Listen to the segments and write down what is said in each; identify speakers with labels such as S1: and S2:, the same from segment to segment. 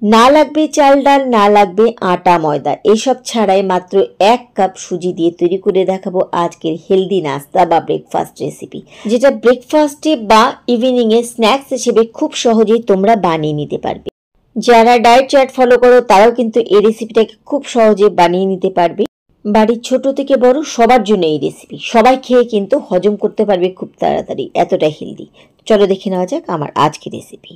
S1: না লাগবে চাল ডাল, না লাগবে আটা ময়দা, এসব ছাড়াই মাত্র 1 কাপ সুজি দিয়ে তৈরি করে দেখাবো আজকের হেলদি নাস্তা বা ব্রেকফাস্ট রেসিপি, যেটা ব্রেকফাস্টে বা ইভিনিং এ স্ন্যাক্স হিসেবে খুব সহজেই তোমরা বানিয়ে নিতে পারবে। যারা ডায়েট চার্ট ফলো করো তারাও কিন্তু এই রেসিপিটাকে খুব সহজে বানিয়ে নিতে পারবে। বাড়ির ছোট থেকে বড় সবার জন্য এই রেসিপি, সবাই খেয়ে কিন্তু হজম করতে পারবে খুব তাড়াতাড়ি, এতটা হেলদি। চলো দেখে নেওয়া যাক আমার আজকের রেসিপি।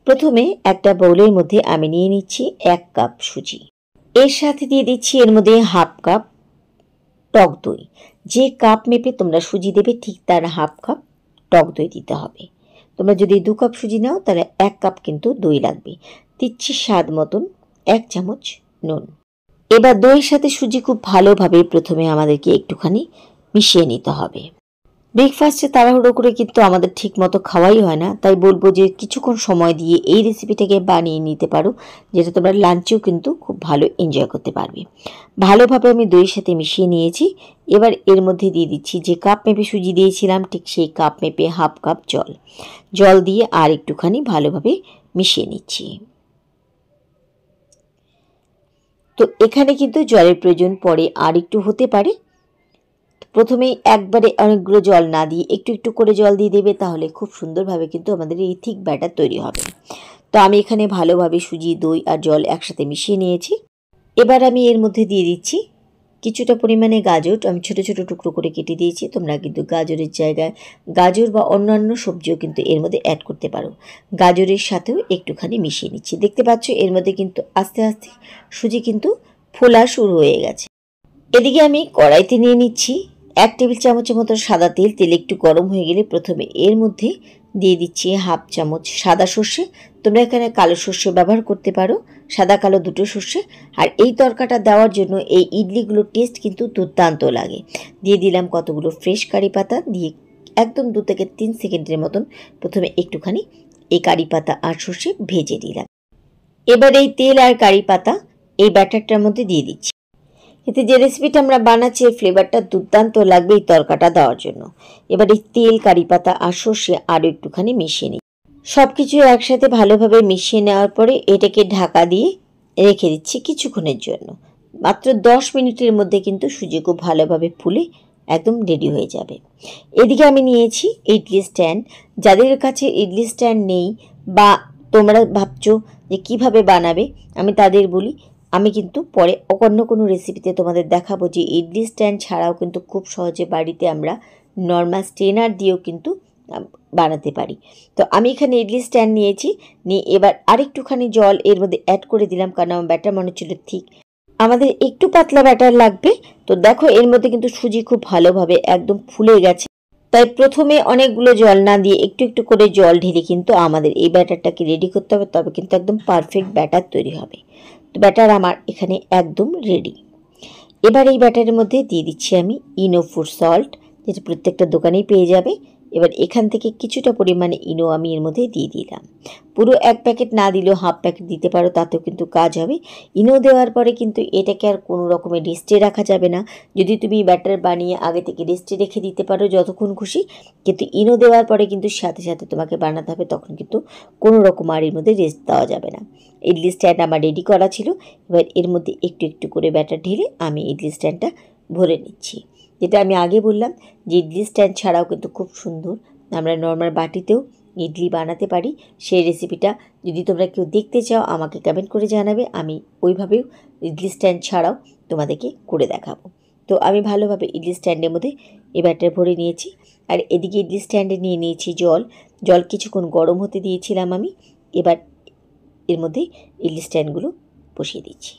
S1: প্রথমে একটা বাউলের মধ্যে আমি নিয়ে নিচ্ছি 1 কাপ সুজি। এর সাথে দিয়ে দিচ্ছি এর মধ্যে হাফ কাপ টক দই। যে কাপ মেপে তোমরা সুজি দেবে ঠিক তার হাফ কাপ টক দই দিতে হবে। তোমরা যদি 2 কাপ সুজি নাও তাহলে 1 কাপ কিন্তু দই লাগবে। দিচ্ছি স্বাদ মতন 1 চামচ নুন। এবার দইয়ের সাথে সুজি খুব ভালোভাবে প্রথমে আমাদেরকে একটুখানি মিশিয়ে নিতে হবে। ব্রেকফাস্টে তাড়াহুড়ো করে কিন্তু আমাদের ঠিক মতো খাওয়াই হয় না, তাই বলবো যে কিছুক্ষণ সময় দিয়ে এই রেসিপিটাকে বানিয়ে নিতে পারো, যেটা তোমরা লাঞ্চেও কিন্তু খুব ভালো এনজয় করতে পারবে। ভালোভাবে আমি দইয়ের সাথে মিশিয়ে নিয়েছি। এবার এর মধ্যে দিয়ে দিচ্ছি যে কাপ মেপে সুজি দিয়েছিলাম ঠিক সেই কাপ মেপে হাফ কাপ জল। জল দিয়ে আর একটুখানি ভালোভাবে মিশিয়ে নিচ্ছি। তো এখানে কিন্তু জলের প্রয়োজন পড়ে আর একটু হতে পারে। প্রথমেই একবারে অনেকগুলো জল না দিয়ে একটু একটু করে জল দিয়ে দেবে, তাহলে খুব সুন্দরভাবে কিন্তু আমাদের এই থিক ব্যাটার তৈরি হবে। তো আমি এখানে ভালোভাবে সুজি, দই আর জল একসাথে মিশিয়ে নিয়েছি। এবার আমি এর মধ্যে দিয়ে দিচ্ছি কিছুটা পরিমাণে গাজর। আমি ছোট ছোট টুকরো করে কেটে দিয়েছি। তোমরা কিন্তু গাজরের জায়গায় গাজর বা অন্যান্য সবজিও কিন্তু এর মধ্যে অ্যাড করতে পারো। গাজরের সাথেও একটুখানি মিশিয়ে নিচ্ছি। দেখতে পাচ্ছ এর মধ্যে কিন্তু আস্তে আস্তে সুজি কিন্তু ফোলা শুরু হয়ে গেছে। এদিকে আমি কড়াইতে নিয়ে নিচ্ছি 1 টেবিল চামচের মতো সাদা তেল। তেল একটু গরম হয়ে গেলে প্রথমে এর মধ্যে দিয়ে দিচ্ছি হাফ চামচ সাদা সর্ষে। তোমরা এখানে কালো সর্ষে ব্যবহার করতে পারো, সাদা কালো দুটো সর্ষে। আর এই তরকাটা দেওয়ার জন্য এই ইডলিগুলোর টেস্ট কিন্তু দুর্দান্ত লাগে। দিয়ে দিলাম কতগুলো ফ্রেশ কারি পাতা, দিয়ে একদম 2 থেকে 3 সেকেন্ডের মতন প্রথমে একটুখানি এই কারি পাতা আর সর্ষে ভেজে দিলাম। এবার এই তেল আর কারি পাতা এই ব্যাটারটার মধ্যে দিয়ে দিচ্ছি। এতে যে রেসিপিটা আমরা বানাচ্ছি এর ফ্লেভারটা দুর্দান্ত লাগবে এই তরকাটা দেওয়ার জন্য। এবার এই তেল, কারি পাতা আর সর্ষে আরও একটুখানি মিশিয়ে নিই। সব কিছু একসাথে ভালোভাবে মিশিয়ে নেওয়ার পরে এটাকে ঢাকা দিয়ে রেখে দিচ্ছি কিছুক্ষণের জন্য। মাত্র 10 মিনিটের মধ্যে কিন্তু সুজি খুব ভালোভাবে ফুলে একদম রেডি হয়ে যাবে। এদিকে আমি নিয়েছি ইডলি স্ট্যান্ড। যাদের কাছে ইডলি স্ট্যান্ড নেই বা তোমরা ভাবছো যে কিভাবে বানাবে, আমি তাদের বলি, আমি কিন্তু পরে অন্য কোনো রেসিপিতে তোমাদের দেখাবো যে ইডলি স্ট্যান্ড ছাড়াও কিন্তু খুব সহজে বাড়িতে আমরা নর্মাল স্ট্রেনার দিয়েও কিন্তু বানাতে পারি। তো আমি এখানে ইডলি স্ট্যান্ড নিয়েছি, নিয়ে এবার আরেকটুখানি জল এর মধ্যে অ্যাড করে দিলাম, কারণ আমার ব্যাটার মনে হচ্ছিল ঠিক আমাদের একটু পাতলা ব্যাটার লাগবে। তো দেখো এর মধ্যে কিন্তু সুজি খুব ভালোভাবে একদম ফুলে গেছে। তাই প্রথমে অনেকগুলো জল না দিয়ে একটু একটু করে জল ঢেলে কিন্তু আমাদের এই ব্যাটারটাকে রেডি করতে হবে, তবে কিন্তু একদম পারফেক্ট ব্যাটার তৈরি হবে। তো ব্যাটার আমার এখানে একদম রেডি। এবার এই ব্যাটারের মধ্যে দিয়ে দিচ্ছি আমি ইনো ফুড সল্ট, যেটা প্রত্যেকটা দোকানেই পেয়ে যাবে। এবার এখান থেকে কিছুটা পরিমাণে ইনো আমি এর মধ্যে দিয়ে দিলাম। পুরো 1 প্যাকেট না দিলেও হাফ প্যাকেট দিতে পারো, তাতেও কিন্তু কাজ হবে। ইনো দেওয়ার পরে কিন্তু এটাকে আর কোনো রকমের রেস্টে রাখা যাবে না। যদি তুমি ব্যাটার বানিয়ে আগে থেকে রেস্টে রেখে দিতে পারো যতক্ষণ খুশি, কিন্তু ইনো দেওয়ার পরে কিন্তু সাথে সাথে তোমাকে বানাতে হবে, তখন কিন্তু কোনো রকম আর এর মধ্যে রেস্ট দেওয়া যাবে না। ইডলি স্ট্যান্ড আমার রেডি করা ছিল। এবার এর মধ্যে একটু একটু করে ব্যাটার ঢেলে আমি ইডলি স্ট্যান্ডটা ভরে নিচ্ছি। যেটা আমি আগে বললাম যে ইডলি স্ট্যান্ড ছাড়াও কিন্তু খুব সুন্দর আমরা নর্মাল বাটিতেও ইডলি বানাতে পারি। সেই রেসিপিটা যদি তোমরা কেউ দেখতে চাও আমাকে কমেন্ট করে জানাবে, আমি ওইভাবেও ইডলি স্ট্যান্ড ছাড়াও তোমাদেরকে করে দেখাবো। তো আমি ভালোভাবে ইডলি স্ট্যান্ডের মধ্যে এই ব্যাটার ভরে নিয়েছি। আর এদিকে ইডলি স্ট্যান্ডে নিয়ে নিয়েছি জল। জল কিছুক্ষণ গরম হতে দিয়েছিলাম আমি। এবার এর মধ্যে ইডলি স্ট্যান্ডগুলো বসিয়ে দিচ্ছি,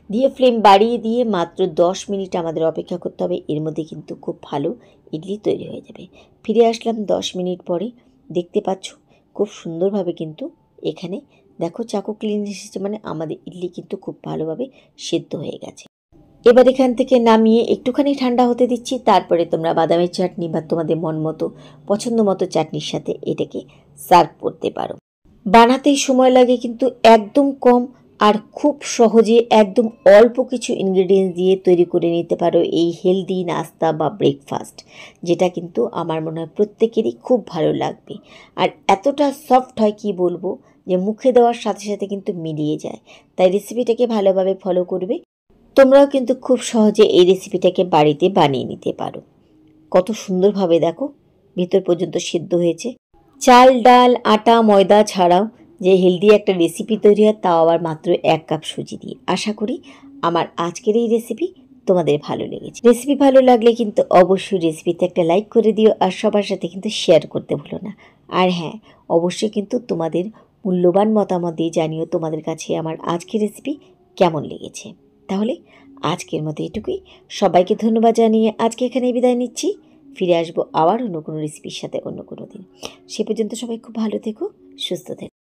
S1: দিয়ে ফ্লেম বাড়িয়ে দিয়ে মাত্র 10 মিনিট আমাদের অপেক্ষা করতে হবে। এর মধ্যে কিন্তু খুব ভালো ইডলি তৈরি হয়ে যাবে। ফিরে আসলাম 10 মিনিট পরে। দেখতে পাচ্ছ খুব সুন্দরভাবে কিন্তু এখানে দেখো চাকু ক্লিন এসেছে, মানে আমাদের ইডলি কিন্তু খুব ভালোভাবে সেদ্ধ হয়ে গেছে। এবার এখান থেকে নামিয়ে একটুখানি ঠান্ডা হতে দিচ্ছি। তারপরে তোমরা বাদামের চাটনি বা তোমাদের মন মতো পছন্দ মতো চাটনির সাথে এটাকে সার্ভ করতে পারো। বানাতেই সময় লাগে কিন্তু একদম কম, আর খুব সহজে একদম অল্প কিছু ইনগ্রেডিয়েন্টস দিয়ে তৈরি করে নিতে পারো এই হেলদি নাস্তা বা ব্রেকফাস্ট, যেটা কিন্তু আমার মনে হয় প্রত্যেকেরই খুব ভালো লাগবে। আর এতটা সফট হয় কি বলবো, যে মুখে দেওয়ার সাথে সাথে কিন্তু মিলিয়ে যায়। তাই রেসিপিটাকে ভালোভাবে ফলো করবে। তোমরাও কিন্তু খুব সহজে এই রেসিপিটাকে বাড়িতে বানিয়ে নিতে পারো। কত সুন্দরভাবে দেখো ভিতর পর্যন্ত সিদ্ধ হয়েছে। চাল, ডাল, আটা, ময়দা ছাড়াও যে হেলদি একটা রেসিপি তৈরি হয়, তাও আবার মাত্র 1 কাপ সুজি দিয়ে। আশা করি আমার আজকের এই রেসিপি তোমাদের ভালো লেগেছে। রেসিপি ভালো লাগলে কিন্তু অবশ্যই রেসিপিতে একটা লাইক করে দিও, আর সবার সাথে কিন্তু শেয়ার করতে ভুলো না। আর হ্যাঁ, অবশ্যই কিন্তু তোমাদের মূল্যবান মতামত দিয়ে জানিও তোমাদের কাছে আমার আজকের রেসিপি কেমন লেগেছে। তাহলে আজকের মতো এটুকুই। সবাইকে ধন্যবাদ জানিয়ে আজকে এখানেই বিদায় নিচ্ছি। ফিরে আসবো আবার অন্য কোনো রেসিপির সাথে অন্য কোনো দিন। সে পর্যন্ত সবাই খুব ভালো থেকো, সুস্থ থেকো।